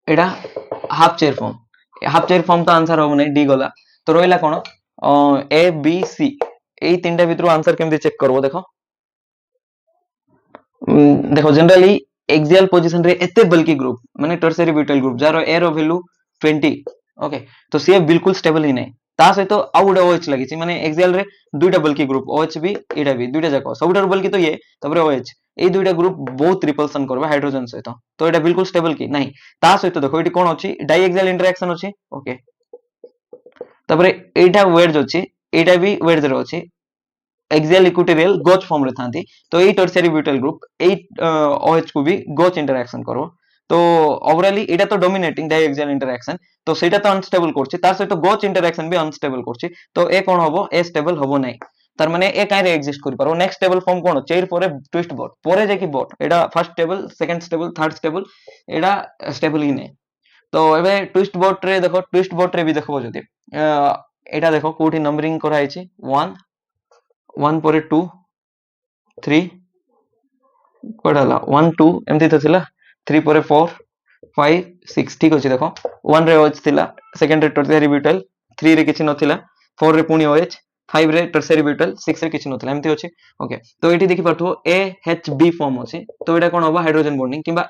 एटा हाफ चेयर फॉर्म तो आंसर हो नै डी गला तो रोइला कोन ए बी सी ए तीनटा भितरु आंसर केमदि चेक करबो देखो देखो जनरली एक्सियल पोजीशन रे एते बल्कि ग्रुप माने टर्शियरी ब्यूटाइल ग्रुप जारो ए रो वैल्यू 20 ओके तो सी बिल्कुल स्टेबल ही नै ता सहित आउ गोटे OH लागि माने एक्सियल रे दुईटा बल्कि ग्रुप OH भी एटा भी दुईटा जाको सबुटार बल्कि तो ये तबरे OH ए दुईटा ग्रुप बहुत रिपल्सन करबा हाइड्रोजन सहित तो एटा बिल्कुल स्टेबल की नहीं ता सहित देखो एटी कोन अछि डाई एक्सियल इंटरेक्शन अछि ओके तबरे एटा वेज अछि एटा भी वेज रे अछि एक्सियल इक्विटोरियल गोच फॉर्म रे थांती तो ए टर्शियरी ब्यूटाइल ग्रुप ए OH को भी गोच इंटरेक्शन करो तो ओवरऑली एटा तो डोमिनेटिंग डाई एक्सियल इंटरेक्शन तो सेटा तो अनस्टेबल करछि तार सहित गोच इंटरेक्शन भी अनस्टेबल करछि तो ए कोन होबो ए स्टेबल होबो नै तार माने ए काई रे एग्जिस्ट करि पारो नेक्स्ट स्टेबल फॉर्म कोन चेयर परे ट्विस्ट बोट परे जे कि बोट एटा first stable second stable third stable एटा स्टेबल ही नै तो एबे ट्विस्ट बोट रे देखो ट्विस्ट बोट रे भी देखबो जदी एटा देखो कोठी नंबरिंग करा आइछि 1 1 परे 2 3 कोडाला 1 2 एमती तो थिला 3 परे 4 5 6 ठीक अछि देखो 1 रे OH थिला सेकंड रे टर्शियरी ब्यूटाइल 3 रे किछि नथिला 4 रे पुनी OH 5 रे टर्शियरी ब्यूटाइल 6 रे किछि नथिला एमती अछि ओके तो एठी देखि पाथो AHB फॉर्म अछि तो एटा कोन होबा हाइड्रोजन बॉन्डिंग किबा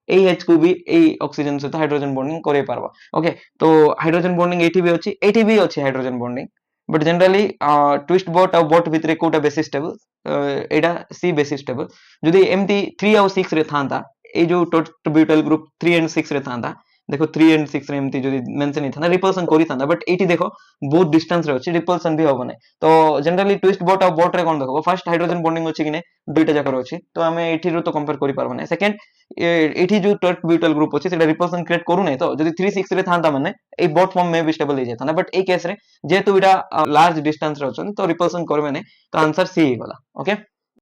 AH को भी ए ऑक्सीजन सहित हाइड्रोजन बॉन्डिंग करे पारबा ओके तो हाइड्रोजन बॉन्डिंग एठी भी अछि hydrogen bonding but generally twist boat और बोट भितरे कोटा बेसी स्टेबल एटा सी बेसी स्टेबल जदी एमती 3 और 6 रे थांता ए जो ब्यूटाइल ग्रुप 3 एंड 6 रे थांता देखो 3 एंड 6 रे एमती जदी मेंशन हिथा रिपल्सन करि थांदा बट एठी देखो बहुत डिस्टेंस रे अछि रिपल्सन भी होबो नै तो जनरली ट्विस्ट बोट और बोट रे कोन देखो फर्स्ट हाइड्रोजन बॉन्डिंग अछि कि नै दुईटा जाकर अछि तो हमें एठी रो तो कंपेयर करि पारबो नै सेकंड एठी जो टर्क ब्यूटल ग्रुप अछि सेटा रिपल्सन क्रिएट करू नै तो जदी 3 6 रे थांता माने ए बोट फॉर्म में भी स्टेबल हो जाता बट ए केस रे जेतु इटा लार्ज डिस्टेंस रे अछन तो रिपल्सन करबे नै तो आंसर सी हे गला ओके